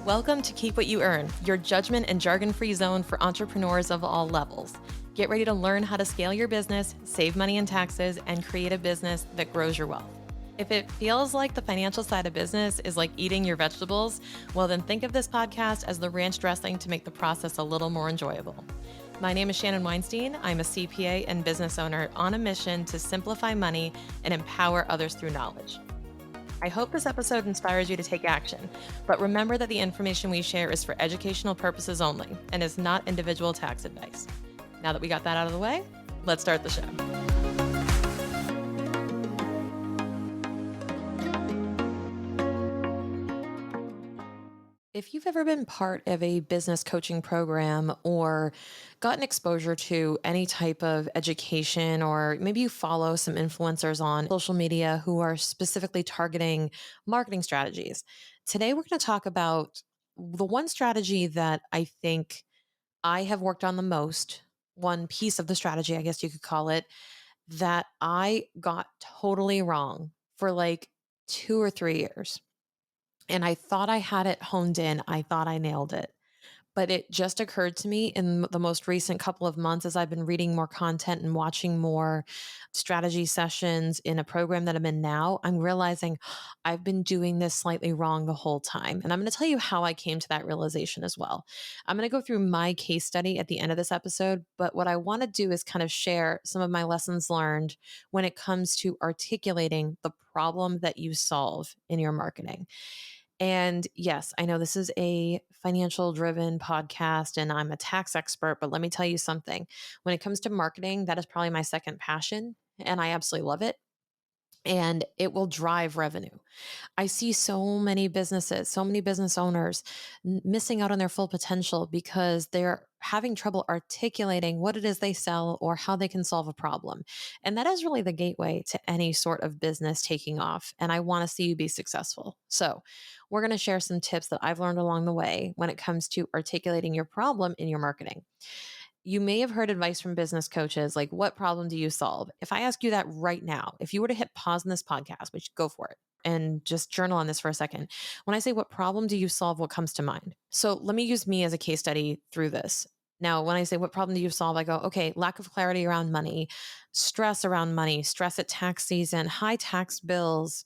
Welcome to Keep What You Earn, your judgment and jargon-free zone for entrepreneurs of all levels. Get ready to learn how to scale your business, save money in taxes, and create a business that grows your wealth. If it feels like the financial side of business is like eating your vegetables, well, then think of this podcast as the ranch dressing to make the process a little more enjoyable. My name is Shannon Weinstein. I'm a CPA and business owner on a mission to simplify money and empower others through knowledge. I hope this episode inspires you to take action, but remember that the information we share is for educational purposes only and is not individual tax advice. Now that we got that out of the way, let's start the show. If you've ever been part of a business coaching program or gotten exposure to any type of education, or maybe you follow some influencers on social media who are specifically targeting marketing strategies, today we're going to talk about the one strategy that I think I have worked on the most, one piece of the strategy, I guess you could call it, that I got totally wrong for like 2 or 3 years. And I thought I had it honed in. I thought I nailed it. But it just occurred to me in the most recent couple of months as I've been reading more content and watching more strategy sessions in a program that I'm in now. I'm realizing I've been doing this slightly wrong the whole time. And I'm going to tell you how I came to that realization as well. I'm going to go through my case study at the end of this episode. But what I want to do is kind of share some of my lessons learned when it comes to articulating the problem that you solve in your marketing. And yes, I know this is a financial driven podcast and I'm a tax expert, but let me tell you something. When it comes to marketing, that is probably my second passion and I absolutely love it. And it will drive revenue. I see so many businesses, so many business owners missing out on their full potential because they're having trouble articulating what it is they sell or how they can solve a problem. And that is really the gateway to any sort of business taking off. And I want to see you be successful. So, we're going to share some tips that I've learned along the way when it comes to articulating your problem in your marketing. You may have heard advice from business coaches like, what problem do you solve? If I ask you that right now, if you were to hit pause in this podcast, which go for it and just journal on this for a second. When I say, what problem do you solve? What comes to mind? So let me use me as a case study through this. Now, when I say, what problem do you solve? I go, okay, lack of clarity around money, stress around money, stress at tax season, high tax bills,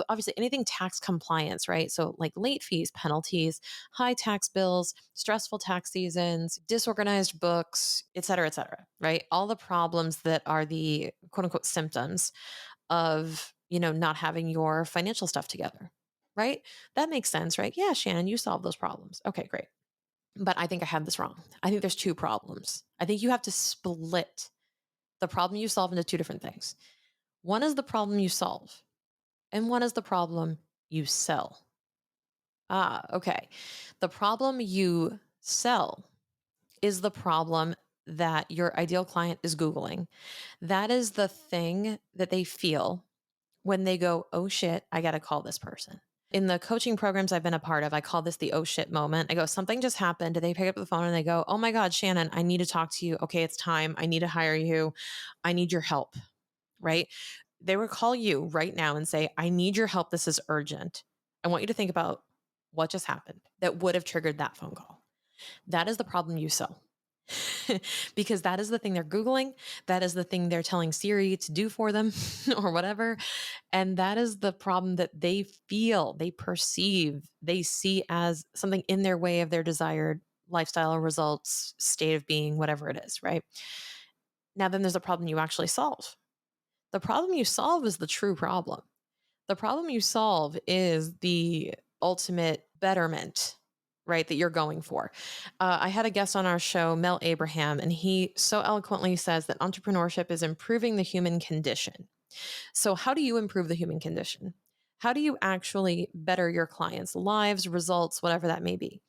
obviously anything tax compliance, right? So like late fees, penalties, high tax bills, stressful tax seasons, disorganized books, et cetera, right? All the problems that are the quote unquote symptoms of, not having your financial stuff together, right? That makes sense, right? Yeah, Shannon, you solve those problems. Okay, great. But I think I had this wrong. I think there's two problems. I think you have to split the problem you solve into two different things. One is the problem you solve, and one is the problem you sell. Okay. The problem you sell is the problem that your ideal client is Googling. That is the thing that they feel when they go, oh shit, I got to call this person. In the coaching programs I've been a part of, I call this the oh shit moment. I go, something just happened. They pick up the phone and they go, oh my God, Shannon, I need to talk to you. Okay, it's time. I need to hire you. I need your help, right? They will call you right now and say, I need your help. This is urgent. I want you to think about what just happened that would have triggered that phone call. That is the problem you sell. Because that is the thing they're Googling. That is the thing they're telling Siri to do for them or whatever. And that is the problem that they feel, they perceive, they see as something in their way of their desired lifestyle or results, state of being, whatever it is, right? Now, then there's a problem you actually solve. The problem you solve is the true problem. The problem you solve is the ultimate betterment, right, that you're going for. I had a guest on our show, Mel Abraham, and he so eloquently says that entrepreneurship is improving the human condition. So, how do you improve the human condition? How do you actually better your clients' lives, results, whatever that may be?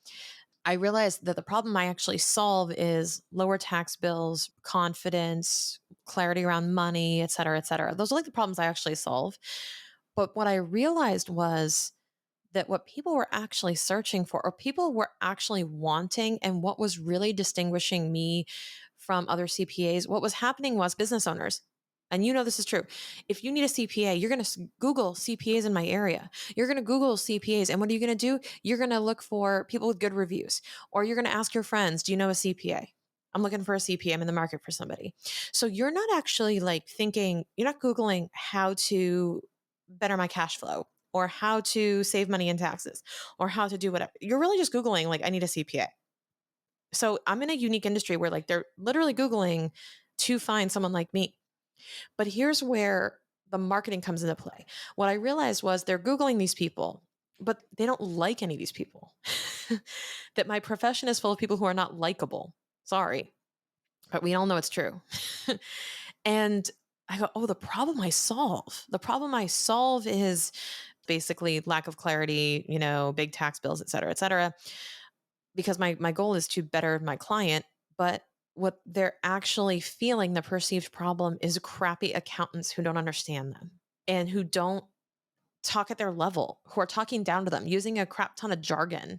I realized that the problem I actually solve is lower tax bills, confidence, clarity around money, et cetera, et cetera. Those are like the problems I actually solve. But what I realized was that what people were actually searching for, or people were actually wanting, and what was really distinguishing me from other CPAs, what was happening was business owners, And you know this is true. If you need a CPA, you're going to Google CPAs in my area. You're going to Google CPAs. And what are you going to do? You're going to look for people with good reviews, or you're going to ask your friends, do you know a CPA? I'm looking for a CPA. I'm in the market for somebody. So you're not actually like thinking, you're not Googling how to better my cash flow or how to save money in taxes or how to do whatever. You're really just Googling, like, I need a CPA. So I'm in a unique industry where like they're literally Googling to find someone like me. But here's where the marketing comes into play. What I realized was they're Googling these people, but they don't like any of these people. That my profession is full of people who are not likable. Sorry, but we all know it's true. And I go, oh, the problem I solve is basically lack of clarity, big tax bills, et cetera, because my goal is to better my client. But what they're actually feeling, the perceived problem, is crappy accountants who don't understand them and who don't talk at their level, who are talking down to them, using a crap ton of jargon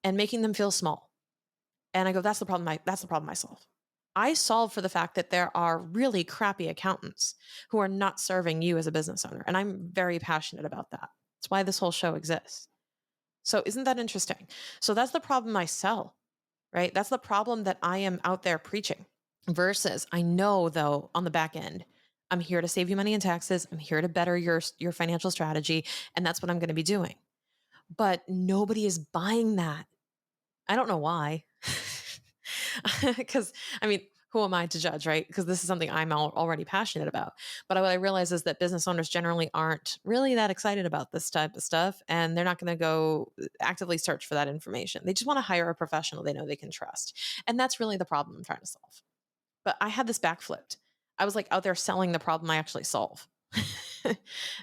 and making them feel small. And I go, that's the problem. That's the problem I solve. I solve for the fact that there are really crappy accountants who are not serving you as a business owner. And I'm very passionate about that. That's why this whole show exists. So isn't that interesting? So that's the problem I sell, right? That's the problem that I am out there preaching. Versus, I know though, on the back end, I'm here to save you money in taxes. I'm here to better your financial strategy. And that's what I'm going to be doing. But nobody is buying that. I don't know why. Because, I mean, who am I to judge, right? Because this is something I'm already passionate about. But what I realize is that business owners generally aren't really that excited about this type of stuff. And they're not going to go actively search for that information. They just want to hire a professional they know they can trust. And that's really the problem I'm trying to solve. But I had this backflipped. I was like out there selling the problem I actually solve. And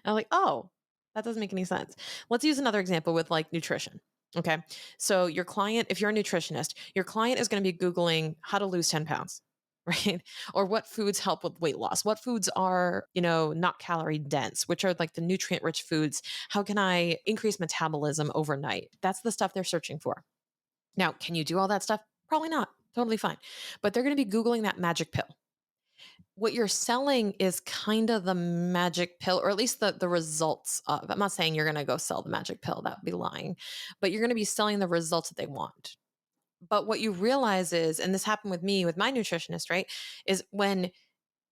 I'm like, oh, that doesn't make any sense. Let's use another example with like nutrition. Okay. So your client, if you're a nutritionist, your client is going to be Googling how to lose 10 pounds, right? Or what foods help with weight loss? What foods are, not calorie dense, which are like the nutrient rich foods? How can I increase metabolism overnight? That's the stuff they're searching for. Now, can you do all that stuff? Probably not. Totally fine. But they're going to be Googling that magic pill. What you're selling is kind of the magic pill, or at least the results of. I'm not saying you're going to go sell the magic pill. That would be lying. But you're going to be selling the results that they want. But what you realize is, and this happened with me, with my nutritionist, right? Is when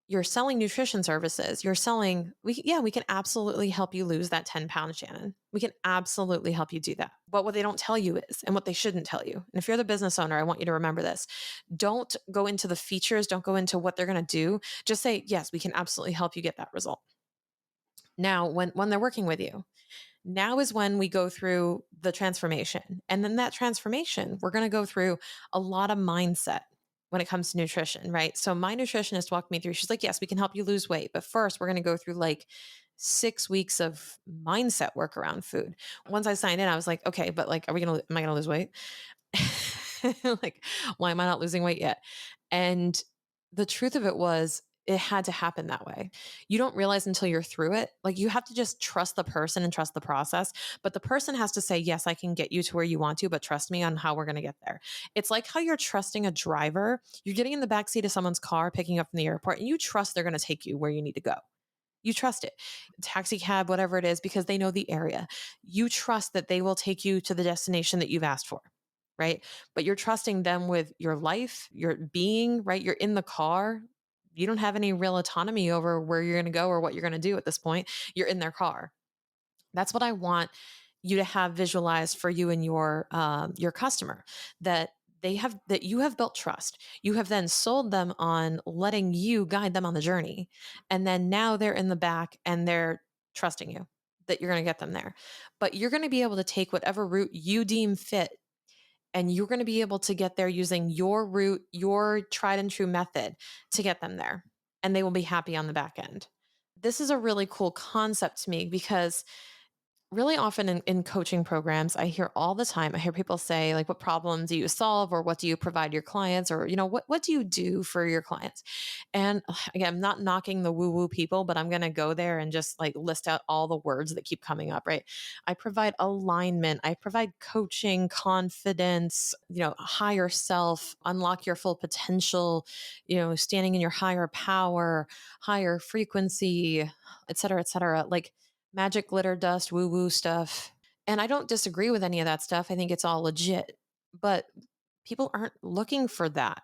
you're selling nutrition services, you're selling, we can absolutely help you lose that 10 pounds, Shannon. We can absolutely help you do that. But what they don't tell you is, and what they shouldn't tell you, and if you're the business owner, I want you to remember this. Don't go into the features, don't go into what they're going to do. Just say, yes, we can absolutely help you get that result. Now, when they're working with you, now is when we go through the transformation. And then that transformation, we're going to go through a lot of mindset when it comes to nutrition, right? So my nutritionist walked me through, she's like, yes, we can help you lose weight. But first, we're going to go through like 6 weeks of mindset work around food. Once I signed in, I was like, okay, but like, am I going to lose weight? Like, why am I not losing weight yet? And the truth of it was, it had to happen that way. You don't realize until you're through it. Like, you have to just trust the person and trust the process. But the person has to say, yes, I can get you to where you want to, but trust me on how we're going to get there. It's like how you're trusting a driver. You're getting in the backseat of someone's car, picking up from the airport, and you trust they're going to take you where you need to go. You trust it. Taxi cab, whatever it is, because they know the area. You trust that they will take you to the destination that you've asked for. Right. But you're trusting them with your life, your being, right? You're in the car. You don't have any real autonomy over where you're going to go or what you're going to do at this point. You're in their car. That's what I want you to have visualized for you and your customer, that you have built trust. You have then sold them on letting you guide them on the journey. And then now they're in the back and they're trusting you that you're going to get them there. But you're going to be able to take whatever route you deem fit, and you're going to be able to get there using your route, your tried and true method to get them there. And they will be happy on the back end. This is a really cool concept to me because Really often in coaching programs, I hear all the time, I hear people say, like, what problem do you solve, or what do you provide your clients, or, what do you do for your clients? And again, I'm not knocking the woo-woo people, but I'm going to go there and just like list out all the words that keep coming up, right? I provide alignment, I provide coaching, confidence, higher self, unlock your full potential, standing in your higher power, higher frequency, et cetera, et cetera. Like, magic, glitter, dust, woo woo stuff. And I don't disagree with any of that stuff. I think it's all legit. But people aren't looking for that.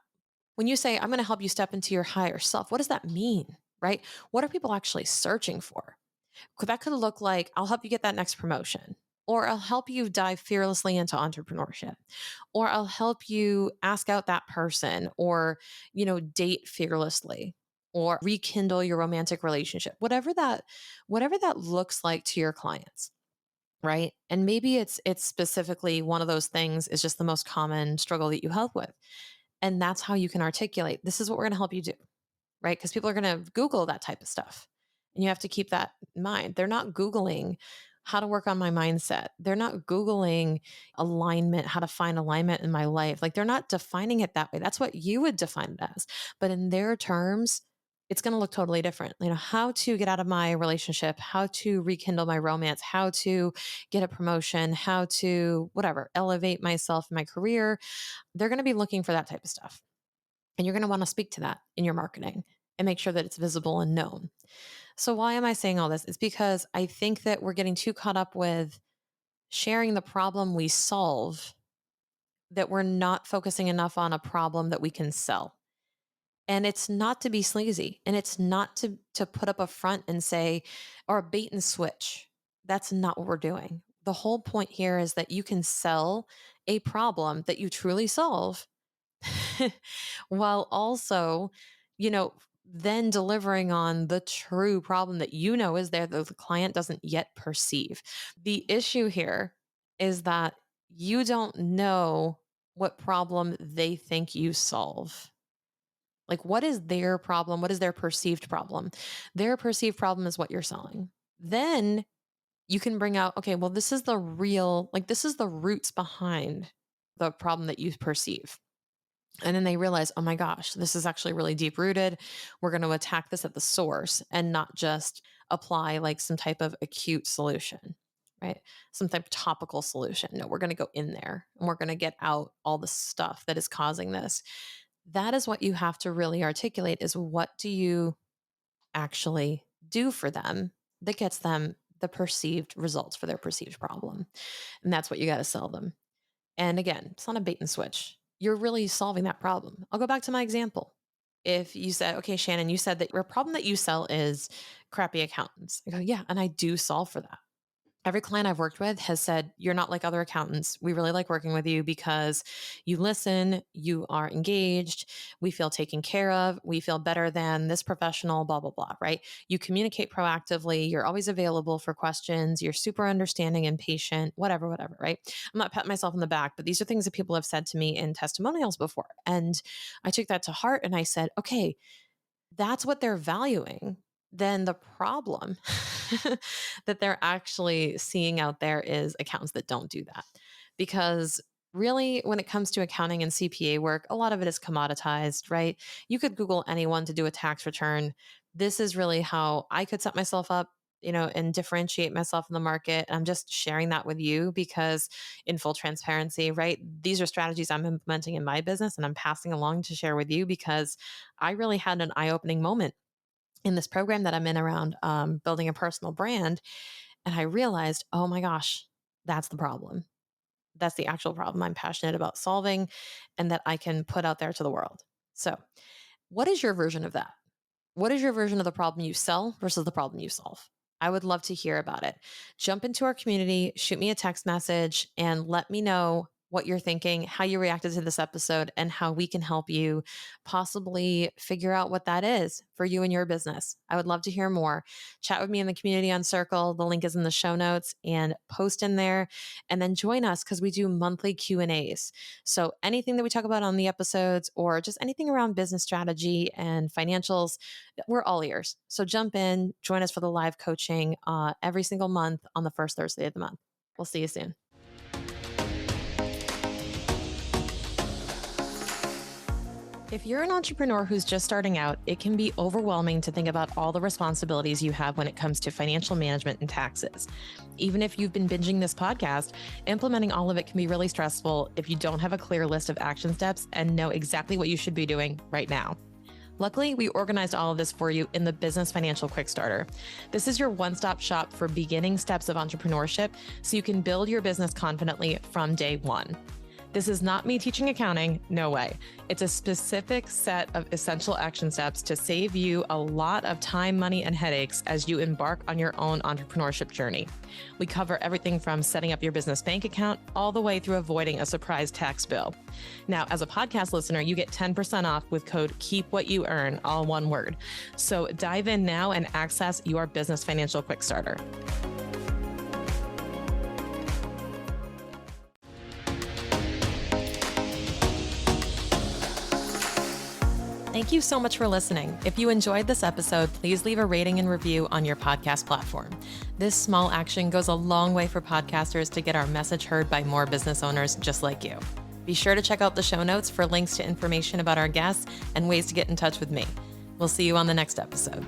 When you say, I'm going to help you step into your higher self, what does that mean? Right? What are people actually searching for? That could look like, I'll help you get that next promotion, or I'll help you dive fearlessly into entrepreneurship, or I'll help you ask out that person, or, date fearlessly, or rekindle your romantic relationship, whatever that looks like to your clients. Right. And maybe it's specifically one of those things is just the most common struggle that you help with. And that's how you can articulate, this is what we're going to help you do, right? Because people are going to Google that type of stuff. And you have to keep that in mind. They're not Googling how to work on my mindset. They're not Googling alignment, how to find alignment in my life. Like, they're not defining it that way. That's what you would define it as. But in their terms, it's going to look totally different. How to get out of my relationship, how to rekindle my romance, how to get a promotion, how to whatever, elevate myself in my career. They're going to be looking for that type of stuff. And you're going to want to speak to that in your marketing and make sure that it's visible and known. So, why am I saying all this? It's because I think that we're getting too caught up with sharing the problem we solve, that we're not focusing enough on a problem that we can sell. And it's not to be sleazy, and it's not to put up a front and say, or a bait and switch. That's not what we're doing. The whole point here is that you can sell a problem that you truly solve while also, you know, then delivering on the true problem that is there that the client doesn't yet perceive. The issue here is that you don't know what problem they think you solve. Like, what is their problem? What is their perceived problem? Their perceived problem is what you're selling. Then you can bring out, okay, well, this is the real, like, this is the roots behind the problem that you perceive. And then they realize, oh my gosh, this is actually really deep rooted. We're going to attack this at the source and not just apply like some type of acute solution, right? Some type of topical solution. No, we're going to go in there and we're going to get out all the stuff that is causing this. That is what you have to really articulate, is what do you actually do for them that gets them the perceived results for their perceived problem. And that's what you got to sell them. And again, it's not a bait and switch. You're really solving that problem. I'll go back to my example. If you said, okay, Shannon, you said that your problem that you sell is crappy accountants. I go, yeah, and I do solve for that. Every client I've worked with has said, you're not like other accountants. We really like working with you because you listen, you are engaged, we feel taken care of, we feel better than this professional, blah, blah, blah, right? You communicate proactively, you're always available for questions, you're super understanding and patient, whatever, whatever, right? I'm not patting myself on the back, but these are things that people have said to me in testimonials before. And I took that to heart and I said, okay, that's what they're valuing. Then the problem that they're actually seeing out there is accountants that don't do that. Because really, when it comes to accounting and CPA work, a lot of it is commoditized, right? You could Google anyone to do a tax return. This is really how I could set myself up, and differentiate myself in the market. And I'm just sharing that with you because, in full transparency, right? These are strategies I'm implementing in my business and I'm passing along to share with you because I really had an eye opening moment in this program that I'm in around building a personal brand. And I realized, oh my gosh, that's the problem. That's the actual problem I'm passionate about solving and that I can put out there to the world. So, what is your version of that? What is your version of the problem you sell versus the problem you solve? I would love to hear about it. Jump into our community, shoot me a text message, and let me know what you're thinking, how you reacted to this episode, and how we can help you possibly figure out what that is for you and your business. I would love to hear more. Chat with me in the community on Circle. The link is in the show notes, and post in there, and then join us because we do monthly Q&As. So anything that we talk about on the episodes or just anything around business strategy and financials, we're all ears. So jump in, join us for the live coaching every single month on the first Thursday of the month. We'll see you soon. If you're an entrepreneur who's just starting out, it can be overwhelming to think about all the responsibilities you have when it comes to financial management and taxes. Even if you've been binging this podcast, implementing all of it can be really stressful if you don't have a clear list of action steps and know exactly what you should be doing right now. Luckily, we organized all of this for you in the Business Financial Quick Starter. This is your one-stop shop for beginning steps of entrepreneurship so you can build your business confidently from day one. This is not me teaching accounting, no way. It's a specific set of essential action steps to save you a lot of time, money, and headaches as you embark on your own entrepreneurship journey. We cover everything from setting up your business bank account all the way through avoiding a surprise tax bill. Now, as a podcast listener, you get 10% off with code KEEPWHATYOUEARN, all one word. So dive in now and access your Business Financial Quick Starter. Thank you so much for listening. If you enjoyed this episode, please leave a rating and review on your podcast platform. This small action goes a long way for podcasters to get our message heard by more business owners just like you. Be sure to check out the show notes for links to information about our guests and ways to get in touch with me. We'll see you on the next episode.